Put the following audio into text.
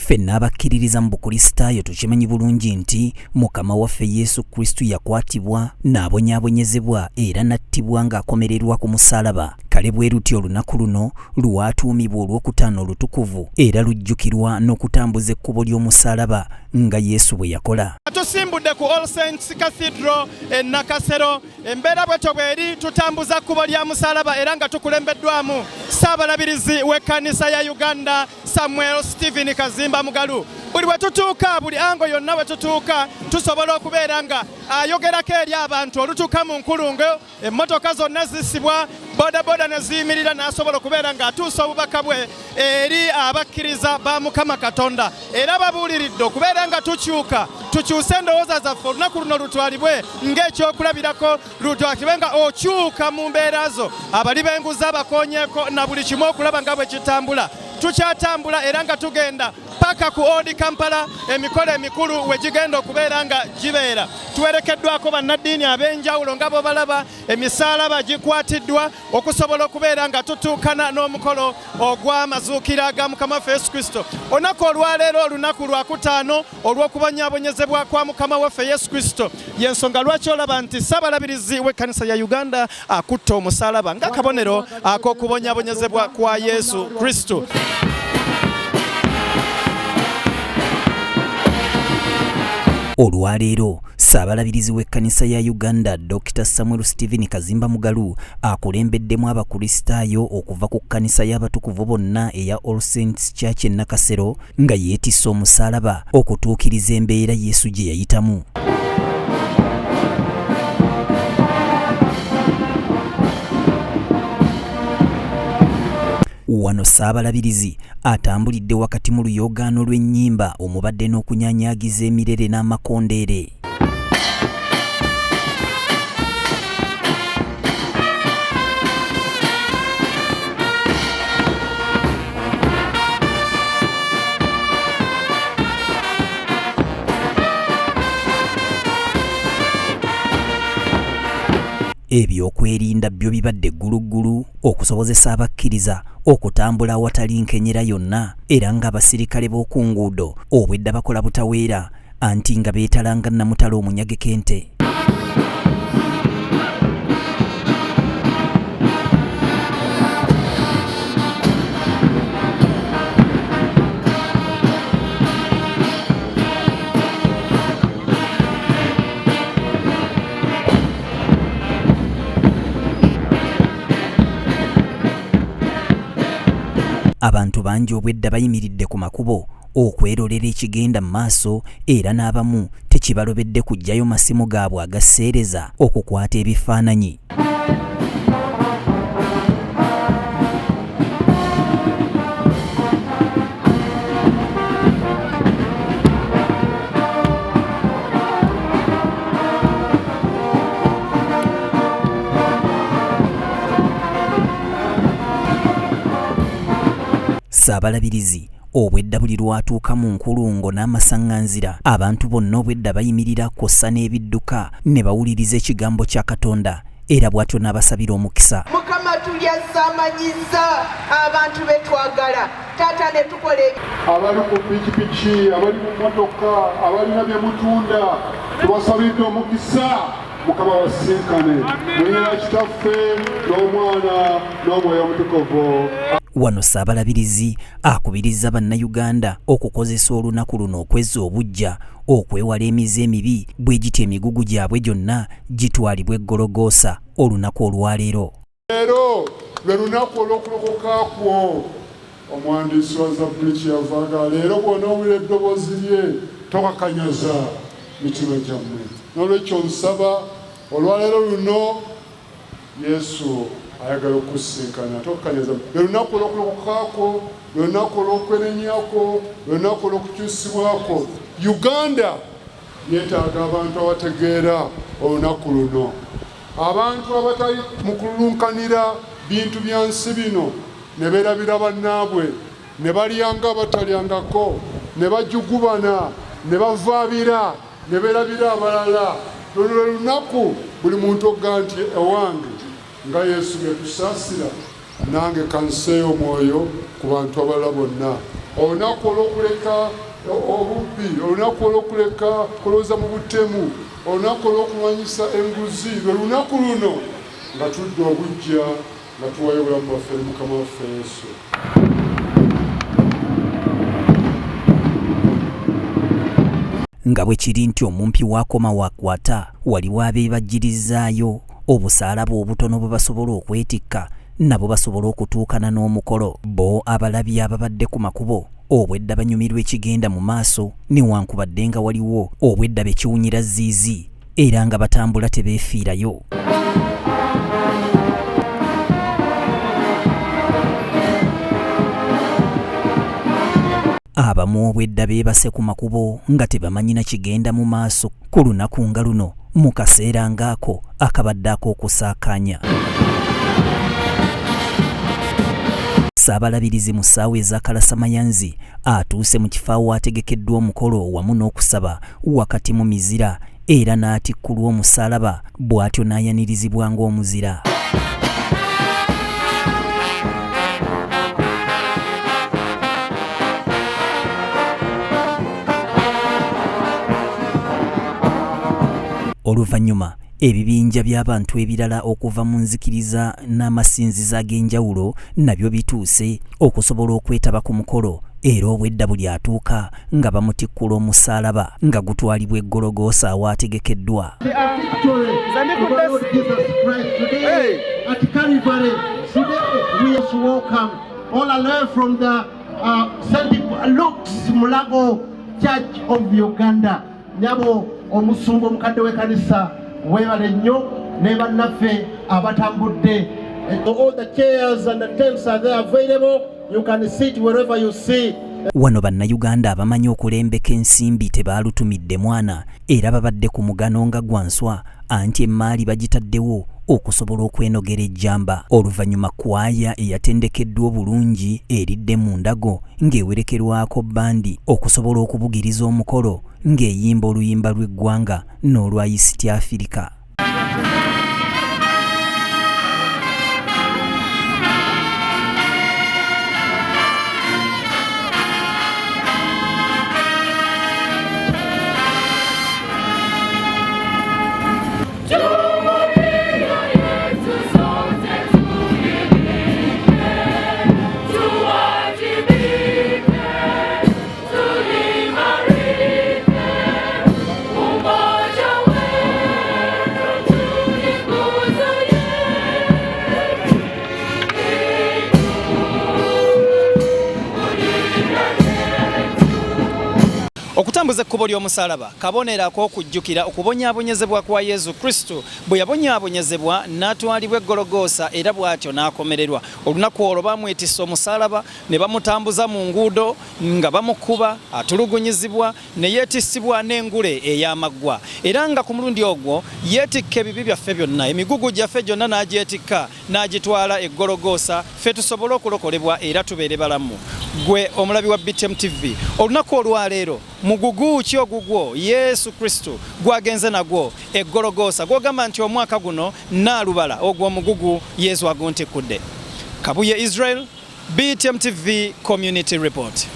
Ffenna abakkiririza mu Bukristaayo tukimanyi bulungi nti Mukama waffe Yesu Kristo yakwatibwa n'abonyaabonyezebwa era n'attibwa ng'akomererwa ku musaalaba. Kale bwe luti olunaku luno lwatuumibwa olwokutaano olutukuvu era lujjukirwa n'okutambuza ekkubo ly'omusaalaba nga Yesu bwe yakola. Tusimbudde ku All Saints Cathedral e Nakasero, embeera bwetyo bweri tutambuza kkubo lya musaalaba era nga tukulembeddwamu Ssaabalabirizi w'ekkanisa ya Uganda Samuel Stephen Kazimba Mugalu. Buli bwe tutuuka, buli ango yonna bwe tutuuka tusobola okubeera nga ayogerako eri abantu olutuuka mu nkulungo, emmotoka zonna zisibwa, bodaboda ne ziyimirira n'asobola okubeera ng'atuusa obubaka bwe eri abakkiriza ba Mukama Katonda. Era babuuliridde okubeera nga tukyuse endowooza zaffe olunaku luno lutwalibwe ng'ekyokulabirako, lutwalibwe nga okyuka mu mbeera zo, abali b'enguzi abakonyeeko na buli kimu okulaba nga bwe kitambula. Tukyatambula era nga tugenda paka ku Old Kampala, emikolo emikulu we gigenda okubeera nga gibeera. Tuwerekeddwako bannaddiini ab'enjawulo nga bo balaba emisaalaba gikwatiddwa okusobola okubeera nga tutuukana n'omukolo ogw'amazuukira ga Mukama waffe Yesu Kristo. Olunaku olwaleero olunaku lwakutaano olw'okubonyaabonyezebwa kwa Mukama waffe Yesu Kristo. Y'ensonga lwaki olaba nti Ssaabalabirizi w'ekkanisa ya Uganda akutta omusaalaba ng'akabonero ak'okubonyaabonyezebwa kwa Yesu Kristo. Olwaleero Ssaabalabirizi w'ekkanisa ya Uganda Dr. Samuel Stephen Kazimba Mugalu akulembeddemu Abakristaayo okuva ku kkanisa y'abatukuvu bonna eya All Saints Church e Nakasero nga yeetisse omusaalaba okutuukiriza embeera Yesu gye yayitamu. Wano Ssaabalabirizi atambulidde wakati mu luyogaano lw'ennyimba omubadde n'okunyaanyaagiza emirere n'amakondeere. Ebyokwerinda byo bibadde gguluggulu okusobozesa abakkiriza okutambula awatali nkenyera yonna era ng'abasirikale b'oku nguudo obwedda bakola butaweera anti nga beetalanga nnamutala omunyageko ente. Abantu bangi obwedda bayimiridde ku makubo okwerolera ekigenda mu maaso era n'abamu tekibalobedde kuggyayo masimu gaabwe agaseereza okukwata ebifaananyi. Ssaabalabirizi obwedda buli lwatuuka mu nkulungo n'amasaŋŋanzira abantu bonna obwedda bayimirira kw'ossa n'ebidduka ne bawuliriza ekigambo kya Katonda era bw'atyo n'abasabira omukisa. Mukama tulyasamanyiza abantu betwagala taata ne tukola abali ku pikipiki, abali mu mmotoka, abalina bye mutunda tubasabidde omukisa. Mukama wasinkane mwera kitaffe n'omwana n'omwoyo omutukuvu. Wano Ssaabalabirizi akubiriza bannayuganda okukozesa olunaku luno okwezza obujja okwewala emize emibi bwe giti emigugu gyabwe gyonna gitwalibwa eggologoosa olunaku olwaleero. Leero lwe lunaku olw'okulokoka kwo. Omuwandiisi wa Zabbuli kyeyavaaga leero bw'onoowulira eddoboozi lye tokakanyaza mitima gyammwe. N'olwekyo nsaba olwaleero luno Yesu ayagala okusinkana tokanyaza. Lwe lunaku olw'okulokokaako, lwe lunaku olw'okwerennyako, lwe lunaku olw'okukyusibwako. Uganda yeetaaga abantu abategeera olunaku luno, abantu abatali mu kulunkanira bintu bya nsi bino ne beerabira bannaabwe ne balyanga abatalyangako ne bajugubana ne bavaabira ne beerabira abalala. Luno lwe lunaku buli muntu ogga nti ewange nga Yesu bye tusaasira nange kanseeyo omwoyo ku bantu abalala bonna olunaku olw'okuleka obubbi, olunaku olw'okuleka kulowooza mu butemu, olunaku olw'okulwanyisa enguzi, lwe lunaku luno nga tudde obujja nga tuwayo obulamu bwaffe eri Mukama waffe Yesu. nga bwe kiri nti omumpi wakoma wakwata waliwo abeebajjirizaayo obusaalaba obutono bwe basobola okwetikka nabo basobola okutuukana n'omukolo bo abalabye ababadde ku makubo obwedda banyumirwa ekigenda mu maaso newankubadde nga waliwo obwedda bekiwunyira ziizi era nga batambula tebeefiirayo. Abamu obwedda beebase ku makubo nga tebamanyina kigenda mu maaso ku lunaku nga luno mu kaseera ng'ako akabadde ak'okusaakaanya. Ssaabalabirizi mu ssaawa ez'akalasamayanzi atuuse mu kifo awategekeddwa omukolo wamu n'okusaba wakati mu mizira era n'atikkulwa omusaalaba bw'atyo n'ayanirizibwa ng'omuzira. Oluvannyuma ebibinja by'abantu ebirala okuva mu nzikiriza n'amasinzizo ag'enjawulo nabyo bituuse okusobola okwetaba ku mukolo era obwedda buli atuuka nga bamutikkula omusaalaba nga gutwalibwa eggologoosa awaategekeddwa. Omusumba omukadde w'ekkanisa weebale nnyo ne bannaffe abatambudde. All the chairs and the tents are there available. You can sit wherever you see. Wano bannayuganda abamanyi okulembeka ensimbi tebaalutumidde mwana era babadde ku mugano nga gwanswa anti emmaali bagitaddewo okusobola okwenogera ejjamba. Oluvannyuma kwaya eyatendekeddwa obulungi eridde mu ndago ng'ewerekerwako bbandi okusobola okubugiriza omukolo ng'eyimba oluyimba lw'eggwanga n'olwa East Africa. Okutambuza ekkubo ly'omusaalaba kabonero ak'okujjukira okubonyaabonyezebwa kwa Yesu Kristo bwe yabonyaabonyezebwa n'atwalibwa eggologoosa era bw'atyo n'akomererwa. Olunaku olwo bamwetissa omusaalaba ne bamutambuza mu nguudo nga bamukuba atulugunyizibwa ne yeetissibwa n'engule ey'amaggwa era nga ku mulundi ogwo yeetikka ebibi byaffe byonna emigugu gyaffe gyonna n'agyetikka n'agitwala eggologoosa ffe tusobole okulokolebwa era tubeere balamu. Gwe omulabi wa BTM TV olunaku olwaleero mugugu ki ogugwo Yesu Kristo gwagenze nagwo eggologoosa gwogamba nti omwaka guno naalubala ogw'omugugu Yesu aguntikudde. Kabuye Israel, BTM TV Community Report.